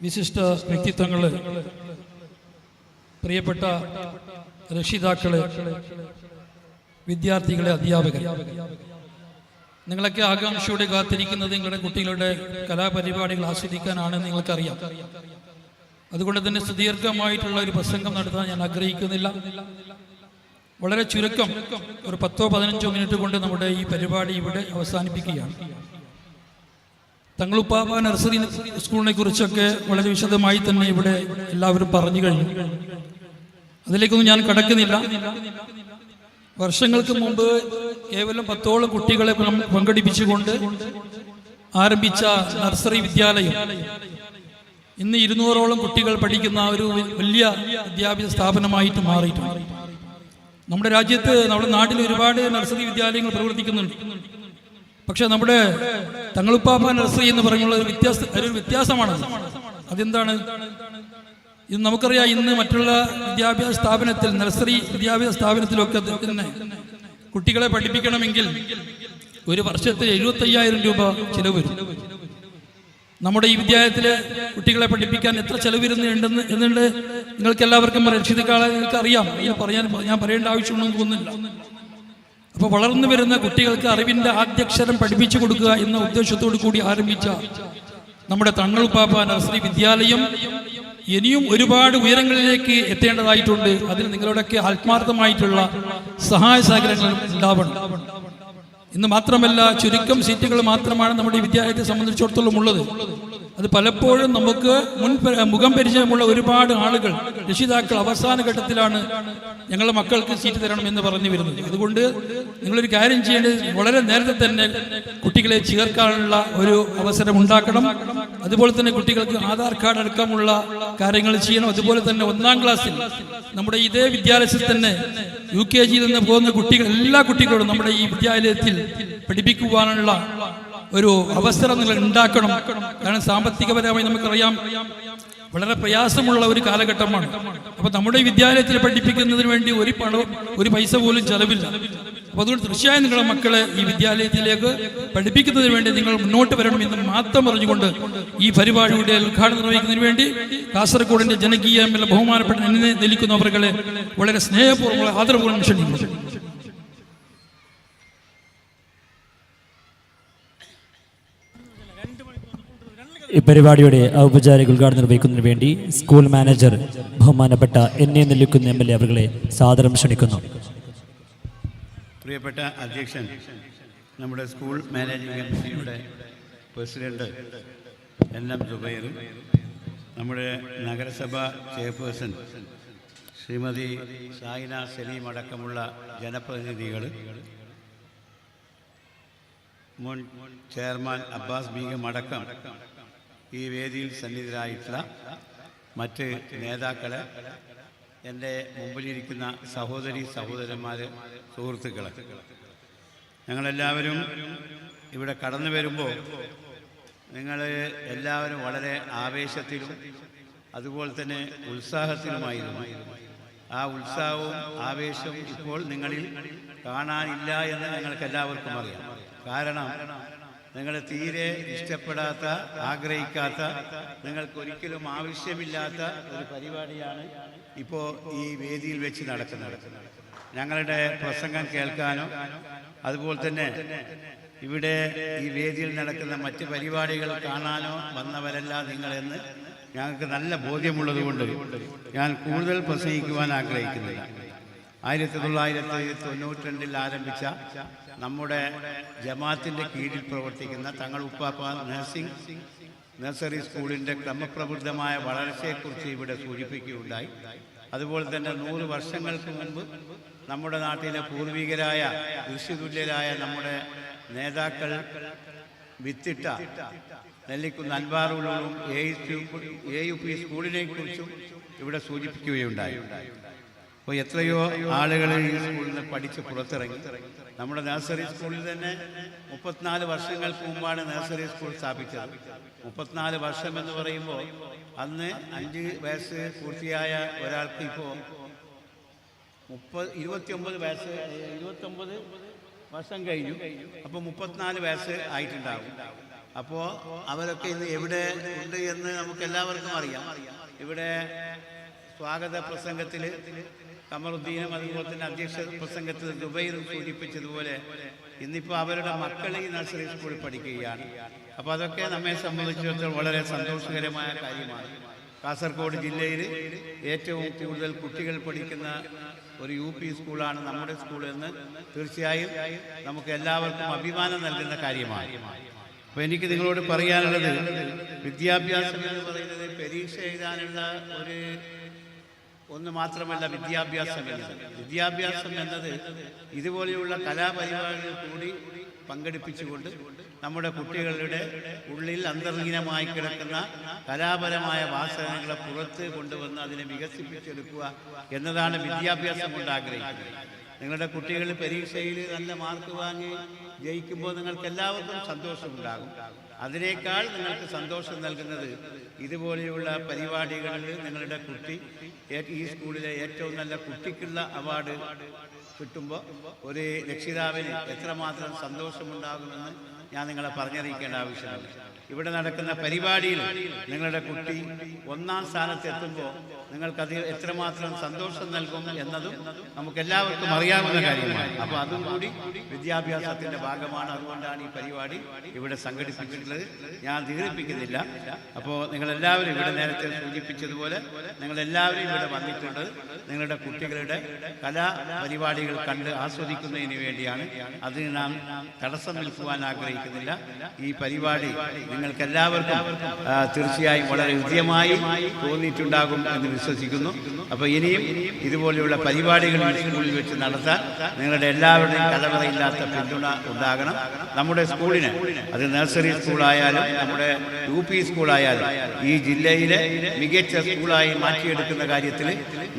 വിശിഷ്ട വ്യക്തിത്വങ്ങൾ, പ്രിയപ്പെട്ട രക്ഷിതാക്കളെ, വിദ്യാർത്ഥികളെ, അധ്യാപകർ, നിങ്ങളൊക്കെ ആകാംക്ഷയോടെ കാത്തിരിക്കുന്നത് നിങ്ങളുടെ കുട്ടികളുടെ കലാപരിപാടികൾ ആസ്വദിക്കാനാണ് നിങ്ങൾക്കറിയാം. അതുകൊണ്ട് തന്നെ സുദീർഘമായിട്ടുള്ള ഒരു പ്രസംഗം നടത്താൻ ഞാൻ ആഗ്രഹിക്കുന്നില്ല. വളരെ ചുരുക്കം ഒരു 10-15 മിനിറ്റ് കൊണ്ട് നമ്മുടെ ഈ പരിപാടി ഇവിടെ അവസാനിപ്പിക്കുകയാണ്. തങ്ങളുപ്പാപ്പ നഴ്സറി സ്കൂളിനെ കുറിച്ചൊക്കെ വളരെ വിശദമായി തന്നെ ഇവിടെ എല്ലാവരും പറഞ്ഞു കഴിഞ്ഞു. അതിലേക്കൊന്നും ഞാൻ കടക്കുന്നില്ല. വർഷങ്ങൾക്ക് മുമ്പ് കേവലം 10ഓളം കുട്ടികളെ പങ്കെടുപ്പിച്ചുകൊണ്ട് ആരംഭിച്ച നഴ്സറി വിദ്യാലയം ഇന്ന് 200ഓളം കുട്ടികൾ പഠിക്കുന്ന ഒരു വലിയ വിദ്യാഭ്യാസ സ്ഥാപനമായിട്ട് മാറിയിട്ടുണ്ട്. നമ്മുടെ രാജ്യത്ത്, നമ്മുടെ നാട്ടിൽ ഒരുപാട് നഴ്സറി വിദ്യാലയങ്ങൾ പ്രവർത്തിക്കുന്നുണ്ട്. പക്ഷെ നമ്മുടെ തങ്ങളുപ്പാപ്പ നഴ്സറി എന്ന് പറയുന്നത് ഒരു വ്യത്യാസമാണ്. അതെന്താണ്? ഇത് നമുക്കറിയാം. ഇന്ന് മറ്റുള്ള വിദ്യാഭ്യാസ സ്ഥാപനത്തിൽ, നഴ്സറി വിദ്യാഭ്യാസ സ്ഥാപനത്തിലൊക്കെ തന്നെ കുട്ടികളെ പഠിപ്പിക്കണമെങ്കിൽ ഒരു വർഷത്തിൽ 75,000 രൂപ ചിലവ് വരും. നമ്മുടെ ഈ വിദ്യാലയത്തിൽ കുട്ടികളെ പഠിപ്പിക്കാൻ എത്ര ചെലവ് വരുന്നുണ്ടെന്ന് എന്നുണ്ട് നിങ്ങൾക്ക് എല്ലാവർക്കും രക്ഷിതാക്കളെ നിങ്ങൾക്ക് അറിയാം. ഞാൻ പറയേണ്ട ആവശ്യമൊന്നും തോന്നുന്നില്ല. അപ്പോൾ വളർന്നു വരുന്ന കുട്ടികൾക്ക് അറിവിൻ്റെ ആദ്യാക്ഷരം പഠിപ്പിച്ചു കൊടുക്കുക എന്ന ഉദ്ദേശത്തോടു കൂടി ആരംഭിച്ച നമ്മുടെ തങ്ങളുപ്പാപ്പ നഴ്സറി വിദ്യാലയം ഇനിയും ഒരുപാട് ഉയരങ്ങളിലേക്ക് എത്തേണ്ടതായിട്ടുണ്ട്. അതിന് നിങ്ങളുടെയൊക്കെ ആത്മാർത്ഥമായിട്ടുള്ള സഹായ സഹകരണങ്ങൾ ഉണ്ടാവണം. ഇന്ന് മാത്രമല്ല, ചുരുക്കം സീറ്റുകൾ മാത്രമാണ് നമ്മുടെ ഈ വിദ്യാലയത്തെ സംബന്ധിച്ചിടത്തോളം ഉള്ളത്. അത് പലപ്പോഴും നമുക്ക് മുഖം പരിചയമുള്ള ഒരുപാട് ആളുകൾ, രക്ഷിതാക്കൾ അവസാന ഘട്ടത്തിലാണ് ഞങ്ങളുടെ മക്കൾക്ക് സീറ്റ് തരണം എന്ന് പറഞ്ഞു വരുന്നത്. അതുകൊണ്ട് നിങ്ങളൊരു കാര്യം ചെയ്യേണ്ടത്, വളരെ നേരത്തെ തന്നെ കുട്ടികളെ ചേർക്കാനുള്ള ഒരു അവസരം ഉണ്ടാക്കണം. അതുപോലെ തന്നെ കുട്ടികൾക്ക് ആധാർ കാർഡ് അടക്കമുള്ള കാര്യങ്ങൾ ചെയ്യണം. അതുപോലെ തന്നെ 1-ാം ക്ലാസ്സിൽ നമ്മുടെ ഇതേ വിദ്യാലയത്തിൽ തന്നെ UKG-യിൽ നിന്ന് പോകുന്ന കുട്ടികൾ, എല്ലാ കുട്ടികളോടും നമ്മുടെ ഈ വിദ്യാലയത്തിൽ പഠിപ്പിക്കുവാനുള്ള ഒരു അവസരം നിങ്ങൾ ഉണ്ടാക്കണം. കാരണം സാമ്പത്തികപരമായി നമുക്കറിയാം വളരെ പ്രയാസമുള്ള ഒരു കാലഘട്ടമാണ്. അപ്പോൾ നമ്മുടെ ഈ വിദ്യാലയത്തിൽ പഠിപ്പിക്കുന്നതിന് വേണ്ടി ഒരു പൈസ പോലും ചെലവില്ല. അപ്പോൾ അതുകൊണ്ട് തീർച്ചയായും നിങ്ങളുടെ മക്കളെ ഈ വിദ്യാലയത്തിലേക്ക് പഠിപ്പിക്കുന്നതിന് വേണ്ടി നിങ്ങൾ മുന്നോട്ട് വരണമെന്ന് മാത്രം പറഞ്ഞുകൊണ്ട് ഈ പരിപാടിയുടെ ഉദ്ഘാടനം നിർവഹിക്കുന്നതിന് വേണ്ടി കാസർഗോഡിന്റെ ജനകീയ ബഹുമാനപ്പെട്ട എന്നെ നിൽക്കുന്നവരെ വളരെ സ്നേഹപൂർവ്വം ആദരപൂർവ്വം ക്ഷണിക്കുന്നു. ഈ പരിപാടിയുടെ ഔപചാരിക ഉദ്ഘാടനം നിർവഹിക്കുന്നതിന് വേണ്ടി സ്കൂൾ മാനേജർ ബഹുമാനപ്പെട്ട എന്നെ നെല്ലിക്കുന്ന MLA അവരെ സാദരം ക്ഷണിക്കുന്നു. പ്രിയപ്പെട്ട അധ്യക്ഷൻ, നമ്മുടെ സ്കൂൾ മാനേജിംഗ് കമ്മിറ്റിയുടെ പ്രസിഡന്റ് NM സുബൈർ, നമ്മുടെ നഗരസഭ ചെയർപേഴ്സൺ ശ്രീമതി ഷാഹിന സലീം അടക്കമുള്ള ജനപ്രതിനിധികൾ, മുൻ ചെയർമാൻ അബ്ബാസ് ബീഗം അടക്കം ഈ വേദിയിൽ സന്നിഹിതരായിട്ടുള്ള മറ്റ് നേതാക്കളെ, എൻ്റെ മുമ്പിലിരിക്കുന്ന സഹോദരന്മാർ, സുഹൃത്തുക്കളെ, ഞങ്ങളെല്ലാവരും ഇവിടെ കടന്നു വരുമ്പോൾ നിങ്ങൾ എല്ലാവരും വളരെ ആവേശത്തിലും അതുപോലെ തന്നെ ഉത്സാഹത്തിലുമായിരുന്നു. ആ ഉത്സാഹവും ആവേശവും ഇപ്പോൾ നിങ്ങളിൽ കാണാനില്ല എന്ന് ഞങ്ങൾക്ക് എല്ലാവർക്കും അറിയാം. കാരണം നിങ്ങൾ തീരെ ഇഷ്ടപ്പെടാത്ത, ആഗ്രഹിക്കാത്ത, നിങ്ങൾക്കൊരിക്കലും ആവശ്യമില്ലാത്ത ഒരു പരിപാടിയാണ് ഇപ്പോൾ ഈ വേദിയിൽ വെച്ച് നടക്കുന്നത്. ഞങ്ങളുടെ പ്രസംഗം കേൾക്കാനോ അതുപോലെ തന്നെ ഇവിടെ ഈ വേദിയിൽ നടക്കുന്ന മറ്റ് പരിപാടികൾ കാണാനോ വന്നവരല്ല നിങ്ങളെന്ന് ഞങ്ങൾക്ക് നല്ല ബോധ്യമുള്ളതുകൊണ്ട് ഞാൻ കൂടുതൽ പ്രസംഗിക്കുവാൻ ആഗ്രഹിക്കുന്നില്ല. 1992 ആരംഭിച്ച നമ്മുടെ ജമാഅത്തിൻ്റെ കീഴിൽ പ്രവർത്തിക്കുന്ന തങ്ങൾ ഉപ്പാപ്പ നഴ്സറി സ്കൂളിൻ്റെ ക്രമപ്രവൃത്തമായ വളർച്ചയെക്കുറിച്ച് ഇവിടെ സൂചിപ്പിക്കുകയുണ്ടായി. അതുപോലെ തന്നെ 100 വർഷങ്ങൾക്ക് മുൻപ് നമ്മുടെ നാട്ടിലെ പൂർവികരായ ഋഷിതുല്യരായ നമ്മുടെ നേതാക്കൾ വിത്തിട്ട നെല്ലിക്കുന്ന് അൻവാറുകളും AUP സ്കൂളിനെ കുറിച്ചും ഇവിടെ സൂചിപ്പിക്കുകയുണ്ടായി. അപ്പോൾ എത്രയോ ആളുകൾ ഈ സ്കൂളിൽ നിന്ന് പഠിച്ച് പുറത്തിറങ്ങി. നമ്മുടെ നഴ്സറി സ്കൂളിൽ തന്നെ 34 വർഷങ്ങൾക്ക് മുമ്പാണ് നഴ്സറി സ്കൂൾ സ്ഥാപിച്ചത്. 34 വർഷം എന്ന് പറയുമ്പോൾ അന്ന് 5 വയസ്സ് പൂർത്തിയായ ഒരാൾക്ക് ഇപ്പോൾ 29 വർഷം കഴിഞ്ഞു. അപ്പോൾ 34 വയസ്സ് ആയിട്ടുണ്ടാകും. അപ്പോൾ അവരൊക്കെ ഇന്ന് എവിടെ ഉണ്ട് എന്ന് നമുക്ക് എല്ലാവർക്കും അറിയാം. ഇവിടെ സ്വാഗത പ്രസംഗത്തിൽ കമറുദ്ദീനും അതുപോലെ തന്നെ അധ്യക്ഷ പ്രസംഗത്തിൽ ദുബൈറും സൂചിപ്പിച്ചതുപോലെ ഇന്നിപ്പോൾ അവരുടെ മക്കൾ ഈ നഴ്സറി സ്കൂളിൽ പഠിക്കുകയാണ്. അപ്പോൾ അതൊക്കെ നമ്മെ സംബന്ധിച്ചിടത്തോളം വളരെ സന്തോഷകരമായ കാര്യമാണ്. കാസർഗോഡ് ജില്ലയിൽ ഏറ്റവും കൂടുതൽ കുട്ടികൾ പഠിക്കുന്ന ഒരു UP സ്കൂളാണ് നമ്മുടെ സ്കൂൾ എന്ന് തീർച്ചയായും നമുക്ക് എല്ലാവർക്കും അഭിമാനം നൽകുന്ന കാര്യമാണ്. അപ്പോൾ എനിക്ക് നിങ്ങളോട് പറയാനുള്ളത്, വിദ്യാഭ്യാസം എന്ന് പറയുന്നത് പരീക്ഷ എഴുതാനുള്ള ഒന്ന് മാത്രമല്ല. വിദ്യാഭ്യാസം എന്നത് ഇതുപോലെയുള്ള കലാപരിപാടികൾ കൂടി പങ്കെടുപ്പിച്ചുകൊണ്ട് നമ്മുടെ കുട്ടികളുടെ ഉള്ളിൽ അന്തർലീനമായി കിടക്കുന്ന കലാപരമായ വാസനകളെ പുറത്ത് കൊണ്ടുവന്ന് അതിനെ വികസിപ്പിച്ചെടുക്കുക എന്നതാണ് വിദ്യാഭ്യാസം കൊണ്ട് ആഗ്രഹിക്കുന്നത്. നിങ്ങളുടെ കുട്ടികൾ പരീക്ഷയിൽ നല്ല മാർക്ക് വാങ്ങി ജയിക്കുമ്പോൾ നിങ്ങൾക്ക് എല്ലാവർക്കും സന്തോഷമുണ്ടാകും. അതിനേക്കാൾ നിങ്ങൾക്ക് സന്തോഷം നൽകുന്നത് ഇതുപോലെയുള്ള പരിപാടികളിൽ നിങ്ങളുടെ കുട്ടി ഈ സ്കൂളിലെ ഏറ്റവും നല്ല കുട്ടിക്കുള്ള അവാർഡ് കിട്ടുമ്പോൾ ഒരു രക്ഷിതാവിന് എത്രമാത്രം സന്തോഷമുണ്ടാകുമെന്ന് ഞാൻ നിങ്ങളെ പറഞ്ഞറിയിക്കേണ്ട ആവശ്യമില്ല. ഇവിടെ നടക്കുന്ന പരിപാടിയിൽ നിങ്ങളുടെ കുട്ടി 1ാം സ്ഥാനത്തെത്തുമ്പോൾ നിങ്ങൾക്കത് എത്രമാത്രം സന്തോഷം നൽകും എന്നതും നമുക്കെല്ലാവർക്കും അറിയാവുന്ന കാര്യമാണ്. അപ്പോൾ അതും കൂടി വിദ്യാഭ്യാസത്തിൻ്റെ ഭാഗമാണ്. അതുകൊണ്ടാണ് ഈ പരിപാടി ഇവിടെ സംഘടിപ്പിച്ചിട്ടുള്ളത്. ഞാൻ ദീർഘിപ്പിക്കുന്നില്ല. അപ്പോൾ നിങ്ങളെല്ലാവരും ഇവിടെ നേരത്തെ സൂചിപ്പിച്ചതുപോലെ നിങ്ങളെല്ലാവരും ഇവിടെ വന്നിട്ടുണ്ട് നിങ്ങളുടെ കുട്ടികളുടെ കലാപരിപാടികൾ കണ്ട് ആസ്വദിക്കുന്നതിന് വേണ്ടിയാണ്. അതിന് നാം തടസ്സം നിൽക്കുവാൻ ആഗ്രഹിക്കുന്നില്ല. ഈ പരിപാടി നിങ്ങൾക്കെല്ലാവർക്കും തീർച്ചയായും വളരെ ഹൃദ്യമായി തോന്നിയിട്ടുണ്ടാകും എന്ന് വിശ്വസിക്കുന്നു. അപ്പോൾ ഇനിയും ഇതുപോലെയുള്ള പരിപാടികൾ സ്കൂളിൽ വെച്ച് നടത്താൻ നിങ്ങളുടെ എല്ലാവരുടെയും കലവറയില്ലാത്ത പിന്തുണ ഉണ്ടാകണം. നമ്മുടെ സ്കൂളിന്, അത് നഴ്സറി സ്കൂളായാലും നമ്മുടെ UP സ്കൂളായാലും ഈ ജില്ലയിലെ മികച്ച സ്കൂളായി മാറ്റിയെടുക്കുന്ന കാര്യത്തിൽ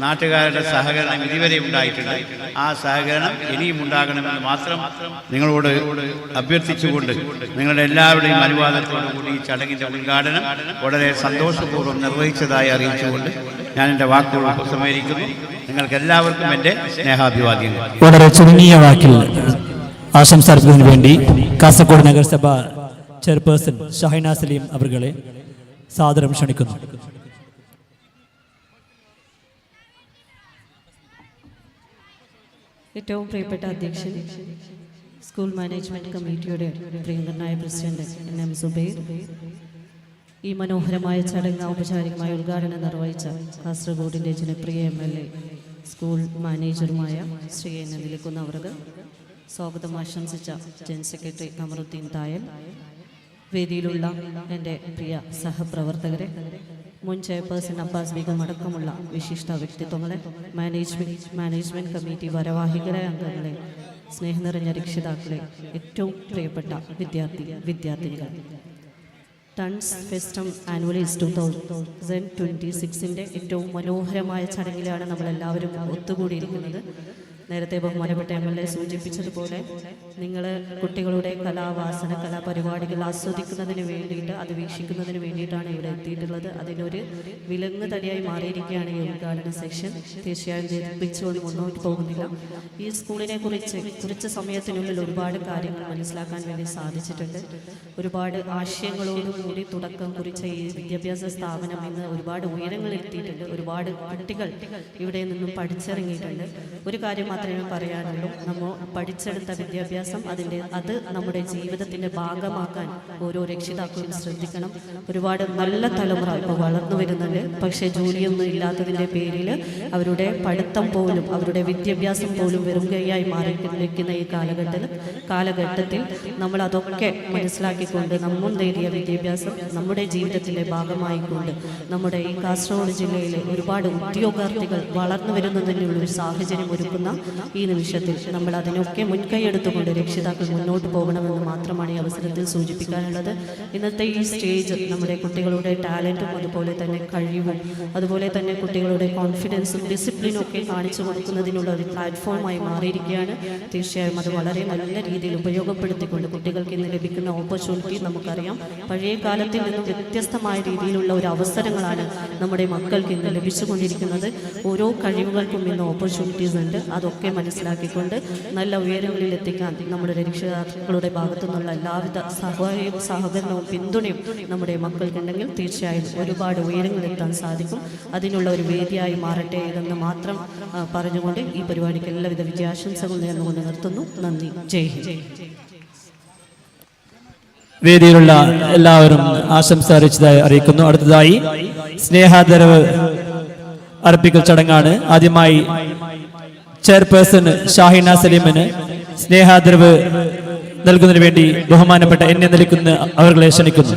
നാട്ടുകാരുടെ സഹകരണം ഇതുവരെ ഉണ്ടായിട്ടുണ്ട്. ആ സഹകരണം ഇനിയും ഉണ്ടാകണമെന്ന് മാത്രം നിങ്ങളോട് അഭ്യർത്ഥിച്ചുകൊണ്ട് നിങ്ങളുടെ എല്ലാവരുടെയും അനുവാദത്തോടു കൂടി ഈ ചടങ്ങിൻ്റെ ഉദ്ഘാടനം വളരെ സന്തോഷപൂർവ്വം നിർവഹിച്ചതായി അറിയിച്ചുകൊണ്ട് ഞാൻ എൻ്റെ വാക്കുകൾ ഉപസംഹരിക്കുന്നു. നിങ്ങൾക്ക് എല്ലാവർക്കും എൻ്റെ സ്നേഹാഭിവാദ്യങ്ങൾ. വളരെ ചുരുങ്ങിയ വാക്കിൽ ആശംസ അർപ്പിക്കുന്നതിന് വേണ്ടി കാസർഗോഡ് നഗരസഭ ചെയർപേഴ്സൺ ഷഹീന സലീം അവരെ സാദരം ക്ഷണിക്കുന്നു. ഏറ്റവും പ്രിയപ്പെട്ട അധ്യക്ഷൻ, സ്കൂൾ മാനേജ്മെൻറ്റ് കമ്മിറ്റിയുടെ പ്രിയങ്കരനായ പ്രസിഡന്റ് NM സുബൈർ, ഈ മനോഹരമായ ചടങ്ങ് ഔപചാരികമായ ഉദ്ഘാടനം നിർവഹിച്ച കാസർഗോഡിൻ്റെ ജനപ്രിയ MLA സ്കൂൾ മാനേജറുമായ ശ്രീ N നിലക്കുന്ന അവർക്ക്, സ്വാഗതം ആശംസിച്ച ജനറൽ സെക്രട്ടറി കമറുദ്ദീൻ തായൽ, വേദിയിലുള്ള എൻ്റെ പ്രിയ സഹപ്രവർത്തകരെ, മുൻ ചെയർപേഴ്സൺ അബ്ബാസ് ബീഗം അടക്കമുള്ള വിശിഷ്ട വ്യക്തിത്വങ്ങളെ, മാനേജ്മെൻറ്റ് കമ്മിറ്റി ഭാരവാഹികളെ, അംഗങ്ങളെ, സ്നേഹം നിറഞ്ഞ രക്ഷിതാക്കളെ, ഏറ്റവും പ്രിയപ്പെട്ട വിദ്യാർത്ഥിനികൾ, ടൺസ് ഫെസ്റ്റം ആനുവലീസ് 2026 ഏറ്റവും മനോഹരമായ ചടങ്ങിലാണ് നമ്മളെല്ലാവരും ഒത്തുകൂടിയിരിക്കുന്നത്. നേരത്തെ ബഹുമാനപ്പെട്ട MLA സൂചിപ്പിച്ചതുപോലെ നിങ്ങൾ കുട്ടികളുടെ കലാവാസന, കലാപരിപാടികൾ ആസ്വദിക്കുന്നതിന് വേണ്ടിയിട്ട്, അത് വീക്ഷിക്കുന്നതിന് വേണ്ടിയിട്ടാണ് ഇവിടെ എത്തിയിട്ടുള്ളത്. അതിനൊരു വിലങ്ങ് തടിയായി മാറിയിരിക്കുകയാണ് ഈ ഉദ്ഘാടന സെക്ഷൻ. തീർച്ചയായും ദീർഘിപ്പിച്ചുകൊണ്ട് മുന്നോട്ട് പോകുന്നില്ല. ഈ സ്കൂളിനെ കുറച്ച് സമയത്തിനുള്ളിൽ ഒരുപാട് കാര്യങ്ങൾ മനസ്സിലാക്കാൻ വേണ്ടി സാധിച്ചിട്ടുണ്ട്. ഒരുപാട് ആശയങ്ങളോടുകൂടി തുടക്കം കുറിച്ച ഈ വിദ്യാഭ്യാസ സ്ഥാപനം ഇന്ന് ഒരുപാട് ഉയരങ്ങളിലെത്തിയിട്ടുണ്ട്. ഒരുപാട് കുട്ടികൾ ഇവിടെ നിന്നും പഠിച്ചിറങ്ങിയിട്ടുണ്ട്. ഒരു കാര്യം മാത്രമേ പറയാനുള്ളൂ, നമ്മൾ പഠിച്ചെടുത്ത വിദ്യാഭ്യാസം അത് നമ്മുടെ ജീവിതത്തിൻ്റെ ഭാഗമാക്കാൻ ഓരോ രക്ഷിതാക്കളും ശ്രദ്ധിക്കണം. ഒരുപാട് നല്ല തലമുറ ഇപ്പോൾ വളർന്നു വരുന്നുണ്ട്. പക്ഷേ ജോലിയൊന്നും ഇല്ലാത്തതിൻ്റെ പേരിൽ അവരുടെ പഠിത്തം പോലും, അവരുടെ വിദ്യാഭ്യാസം പോലും വെറും കൈയായി മാറിയിരിക്കുന്ന ഈ കാലഘട്ടത്തിൽ നമ്മൾ അതൊക്കെ മനസ്സിലാക്കിക്കൊണ്ട് നമ്മൾ നേടിയ വിദ്യാഭ്യാസം നമ്മുടെ ജീവിതത്തിൻ്റെ ഭാഗമായിക്കൊണ്ട് നമ്മുടെ ഈ കാസർഗോഡ് ജില്ലയിലെ ഒരുപാട് ഉദ്യോഗാർത്ഥികൾ വളർന്നു വരുന്നതിനുള്ളൊരു സാഹചര്യം ഒരുക്കുന്ന ഈ നിമിഷത്തിൽ നമ്മൾ അതിനൊക്കെ മുൻകൈയെടുത്തുകൊണ്ട് രക്ഷിതാക്കൾ മുന്നോട്ട് പോകണമെന്ന് മാത്രമാണ് ഈ അവസരത്തിൽ സൂചിപ്പിക്കാനുള്ളത്. ഇന്നത്തെ ഈ സ്റ്റേജ് നമ്മുടെ കുട്ടികളുടെ ടാലൻറ്റും അതുപോലെ തന്നെ കഴിവും അതുപോലെ തന്നെ കുട്ടികളുടെ കോൺഫിഡൻസും ഡിസിപ്ലിനും ഒക്കെ കാണിച്ചു കൊടുക്കുന്നതിനുള്ള ഒരു പ്ലാറ്റ്ഫോമായി മാറിയിരിക്കുകയാണ്. തീർച്ചയായും അത് വളരെ നല്ല രീതിയിൽ ഉപയോഗപ്പെടുത്തിക്കൊണ്ട് കുട്ടികൾക്ക് ഇന്ന് ലഭിക്കുന്ന ഓപ്പർച്യൂണിറ്റി നമുക്കറിയാം. പഴയ കാലത്തിൽ നിന്നും വ്യത്യസ്തമായ രീതിയിലുള്ള ഒരു അവസരങ്ങളാണ് നമ്മുടെ മക്കൾക്ക് ഇന്ന് ലഭിച്ചുകൊണ്ടിരിക്കുന്നത്. ഓരോ കഴിവുകൾക്കും ഇന്ന് ഓപ്പർച്യൂണിറ്റീസ് ഉണ്ട്. അതൊക്കെ മനസ്സിലാക്കിക്കൊണ്ട് നല്ല ഉയരങ്ങളിൽ എത്തിക്കാൻ നമ്മുടെ രക്ഷിതാക്കളുടെ ഭാഗത്തു നിന്നുള്ള എല്ലാവിധ സഹകരണവും പിന്തുണയും നമ്മുടെ മക്കൾക്കുണ്ടെങ്കിൽ തീർച്ചയായും ഒരുപാട് ഉയരങ്ങളിലെത്താൻ സാധിക്കും. അതിനുള്ള ഒരു വേദിയായി മാറട്ടെ എന്ന് മാത്രം പറഞ്ഞുകൊണ്ട് ഈ പരിപാടിക്ക് എല്ലാവിധ വിജയാശംസകൾ നേർന്നുകൊണ്ട് നിർത്തുന്നു. നന്ദി. ജയ് ഹിന്ദ്. വേദിയിലുള്ള എല്ലാവരും ആശംസ അറിയിക്കുന്നു. അടുത്തതായി സ്നേഹാദരവ് അർപ്പിക്കൽ ചടങ്ങാണ്. ആദ്യമായി ചെയർപേഴ്സൺ ഷാഹിന സലീമിന് സ്നേഹാദരവ് നൽകുന്നതിന് വേണ്ടി ബഹുമാനപ്പെട്ട എന്നെ നിൽക്കുന്ന അവരെ ക്ഷണിക്കുന്നു.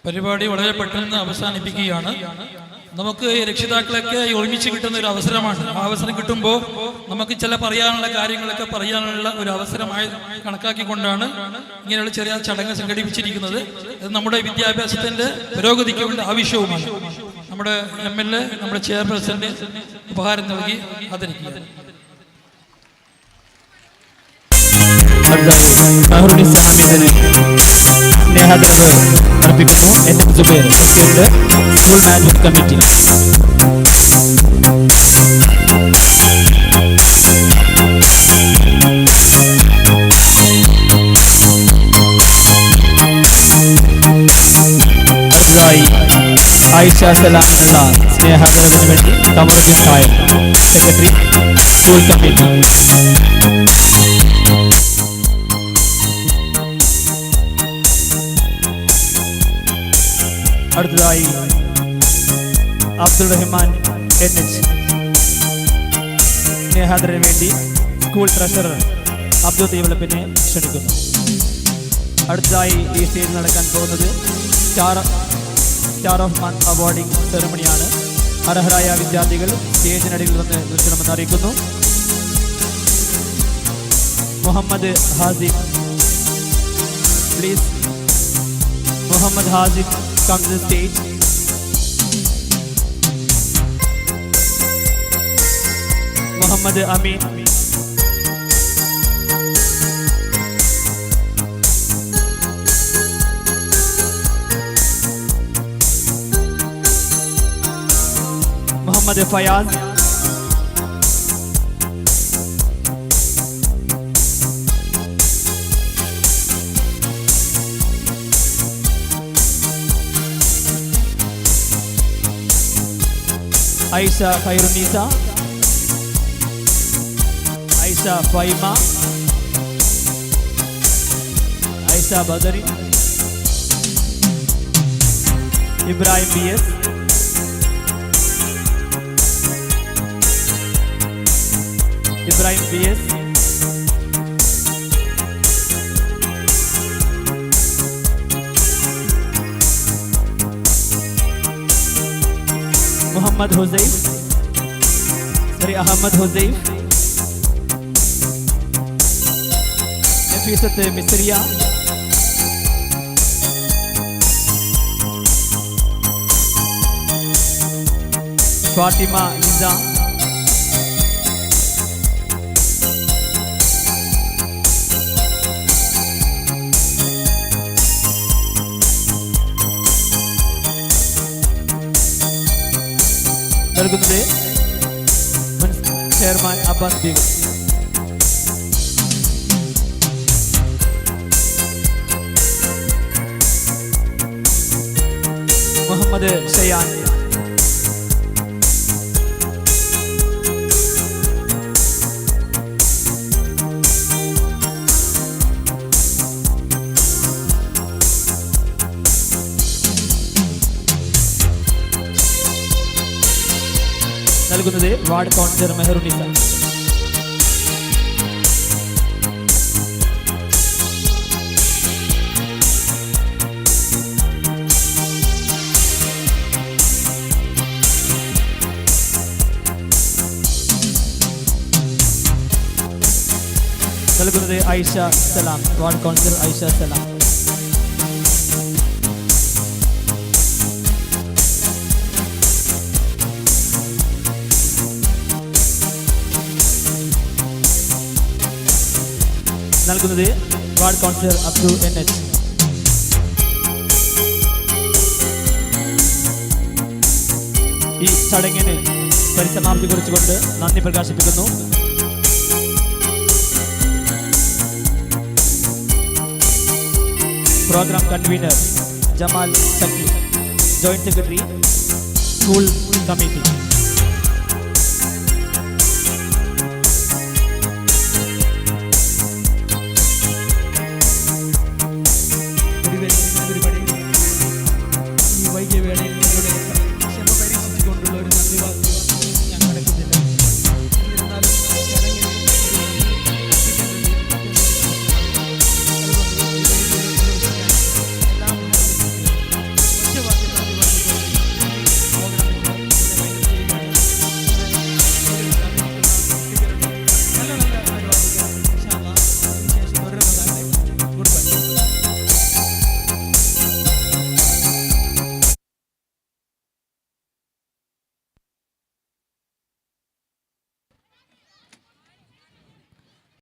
പരിപാടി വളരെ പെട്ടെന്ന് അവസാനിപ്പിക്കുകയാണ്. നമുക്ക് രക്ഷിതാക്കളൊക്കെ ഒരുമിച്ച് കിട്ടുന്ന ഒരു അവസരമാണ്. ആ അവസരം കിട്ടുമ്പോൾ നമുക്ക് ചില പറയാനുള്ള കാര്യങ്ങളൊക്കെ പറയാനുള്ള ഒരു അവസരമായി കണക്കാക്കിക്കൊണ്ടാണ് ഇങ്ങനെയുള്ള ചെറിയ ചടങ്ങ് സംഘടിപ്പിച്ചിരിക്കുന്നത്. അത് നമ്മുടെ വിദ്യാഭ്യാസത്തിന്റെ പുരോഗതിക്ക് വേണ്ട ആവശ്യവുമാണ്. നമ്മുടെ MLA, നമ്മുടെ ചെയർപേഴ്സന്റെ ഉപഹാരം നൽകി ആദരിക്കുക. സ്നേഹാദരവ് അർപ്പിക്കുന്നു. NM Zubair, president, school management committee. അടുത്തതായി ആയിഷ സലാമിനുള്ള സ്നേഹാദരവിന് വേണ്ടി Kamaruddin Sayar, secretary, school committee. അടുത്തതായി അബ്ദുൾ റഹ്മാൻ NH സ്നേഹാദരവിന് വേണ്ടി സ്കൂൾ ട്രഷറർ അബ്ദുൾ തീവളപ്പിനെ ക്ഷണിക്കുന്നു. അടുത്തതായി ഈ സ്റ്റേജിൽ നടക്കാൻ പോകുന്നത് സ്റ്റാർ ഓഫ് മന്ത് അവാർഡിംഗ് സെറമണിയാണ്. അർഹരായ വിദ്യാർത്ഥികൾ സ്റ്റേജിനടിയിൽ വന്ന് നിൽക്കണമെന്ന് അറിയിക്കുന്നു. Muhammad Hasim, please. Muhammad Hasim, come to the stage. Muhammad Amin, Muhammad Fayaz, Aisha Khairunisa, Aisha Faima, Aisha Badari, Ibrahim BS, Ibrahim BS, Muhammad Huzayf, Sri Ahmad Huzayf, Nafisat Misriya, Fatima Nizam, നൽകുന്നത് മുൻ ചെയർമാൻ അബ്ബാസ് ബീഗം. മുഹമ്മദ് ഷയാൻ, നൽകുന്നത് വാർഡ് കൗൺസിലർ മെഹറുനിസ. നൽകുന്നത് ഐഷ സലാം, വാർഡ് കൗൺസിലർ ഐഷ സലാം. നൽകുന്നത് വാർഡ് കൗൺസിലർ അബ്ദു NH. ഈ ചടങ്ങിന് പരിസമാപ്തി കുറിച്ചുകൊണ്ട് നന്ദി പ്രകാശിപ്പിക്കുന്നു. Programme convener Jamal Zaki, joint secretary school committee. ഈ വൈകിയ വേളയിൽ നിങ്ങളുടെ ക്ഷമ പരീക്ഷിച്ചുകൊണ്ടുള്ള ഒരു നന്ദി വാക്ക്